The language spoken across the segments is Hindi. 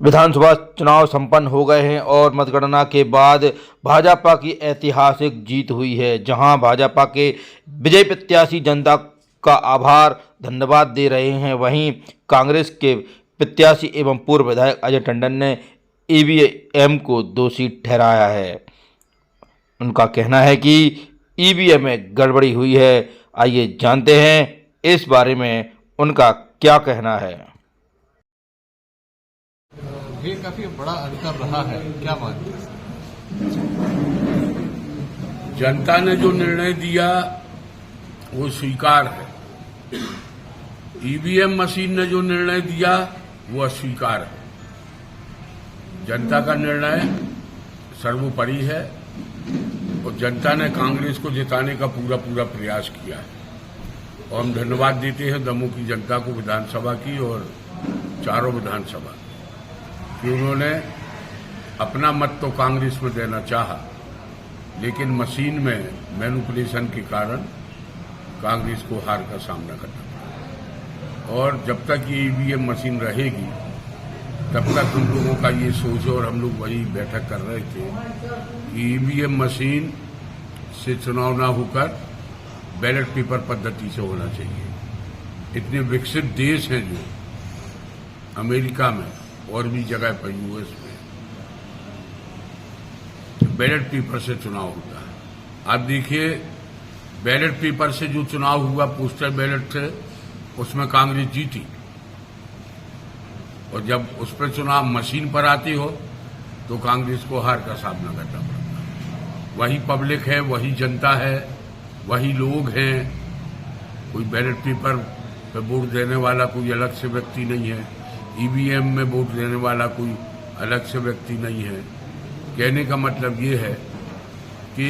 विधानसभा चुनाव संपन्न हो गए हैं और मतगणना के बाद भाजपा की ऐतिहासिक जीत हुई है, जहां भाजपा के विजयी प्रत्याशी जनता का आभार धन्यवाद दे रहे हैं। वहीं कांग्रेस के प्रत्याशी एवं पूर्व विधायक अजय टंडन ने ईवीएम को दोषी ठहराया है। उनका कहना है कि ईवीएम में गड़बड़ी हुई है। आइए जानते हैं इस बारे में उनका क्या कहना है। ये काफी बड़ा अंतर रहा है, क्या मानते हैं? जनता ने जो निर्णय दिया वो स्वीकार है। ईवीएम मशीन ने जो निर्णय दिया वो अस्वीकार है। जनता का निर्णय सर्वोपरि है और जनता ने कांग्रेस को जिताने का पूरा प्रयास किया है और हम धन्यवाद देते हैं दमोह की जनता को, विधानसभा की और चारों विधानसभा कि उन्होंने अपना मत तो कांग्रेस में देना चाहा, लेकिन मशीन में मैनिपुलेशन के कारण कांग्रेस को हार का सामना करना पड़ा। और जब तक ये ईवीएम मशीन रहेगी तब तक उन लोगों का ये सोच, और हम लोग वही बैठक कर रहे थे कि ईवीएम मशीन से चुनाव ना होकर बैलेट पेपर पद्धति से होना चाहिए। इतने विकसित देश हैं जो अमेरिका में और भी जगह पर यूएस में बैलेट पेपर से चुनाव होता है। आप देखिए, बैलेट पेपर से जो चुनाव हुआ पोस्टल बैलेट से, उसमें कांग्रेस जीती, और जब उस पर चुनाव मशीन पर आती हो तो कांग्रेस को हार का सामना करना पड़ता है। वही पब्लिक है, वही जनता है, वही लोग हैं। कोई बैलेट पेपर पे वोट देने वाला कोई अलग से व्यक्ति नहीं है, ईवीएम में वोट देने वाला कोई अलग से व्यक्ति नहीं है। कहने का मतलब ये है कि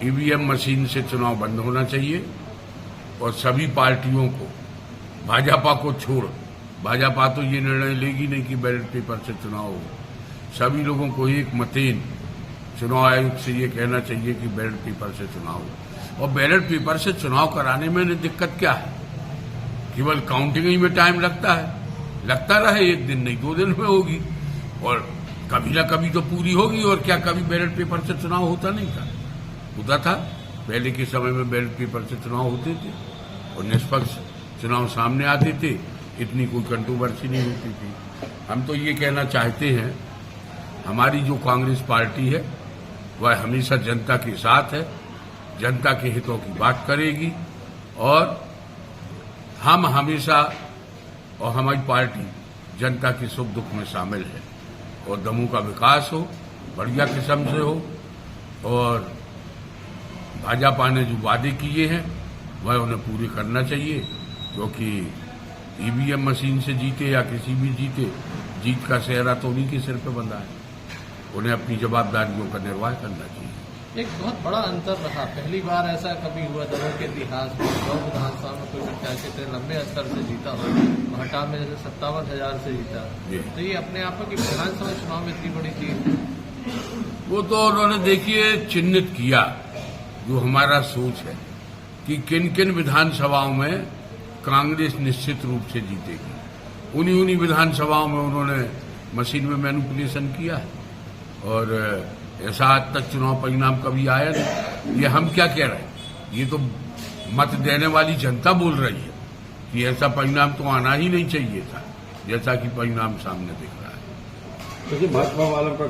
ईवीएम मशीन से चुनाव बंद होना चाहिए और सभी पार्टियों को, भाजपा को छोड़, भाजपा तो ये निर्णय लेगी नहीं कि बैलेट पेपर से चुनाव हो। सभी लोगों को एक मतेन चुनाव आयोग से ये कहना चाहिए कि बैलेट पेपर से चुनाव हो। और बैलेट पेपर से चुनाव कराने में दिक्कत क्या है? केवल काउंटिंग ही में टाइम लगता है। लगता रहे, एक दिन नहीं 2 दिन में होगी और कभी ना कभी तो पूरी होगी। और क्या कभी बैलेट पेपर से चुनाव होता नहीं था? होता था। पहले के समय में बैलेट पेपर से चुनाव होते थे और निष्पक्ष चुनाव सामने आते थे, इतनी कोई कंट्रोवर्सी नहीं होती थी। हम तो ये कहना चाहते हैं, हमारी जो कांग्रेस पार्टी है वह हमेशा जनता के साथ है, जनता के हितों की बात करेगी और हम हमेशा, और हमारी पार्टी जनता के सुख दुख में शामिल है और दमोह का विकास हो, बढ़िया किस्म से हो। और भाजपा ने जो वादे किए हैं वह उन्हें पूरे करना चाहिए, क्योंकि ईवीएम मशीन से जीते या किसी भी जीते, जीत का सेहरा तो उन्हीं के सिर पर बंधा है। उन्हें अपनी जवाबदारियों का निर्वाह करना चाहिए। एक बहुत बड़ा अंतर रहा। पहली बार ऐसा कभी हुआ दमोह के इतिहास में, दमोह विधानसभा में कोई प्रत्याशी इतने लंबे स्तर से जीता हो। भटा में जैसे 57,000 से जीता, तो ये अपने आप में कि विधानसभा चुनाव में इतनी बड़ी जीत, वो तो उन्होंने देखिए चिन्हित किया जो हमारा सोच है कि किन किन विधानसभाओं में कांग्रेस निश्चित रूप से जीतेगी। उन्हीं विधानसभाओं में उन्होंने मशीन में मैनिपुलेशन किया है और ऐसा आज तक चुनाव परिणाम कभी आया नहीं। ये हम क्या कह रहे हैं, ये तो मत देने वाली जनता बोल रही है कि ऐसा परिणाम तो आना ही नहीं चाहिए था, जैसा कि परिणाम सामने दिख रहा है। भाजपा वालों का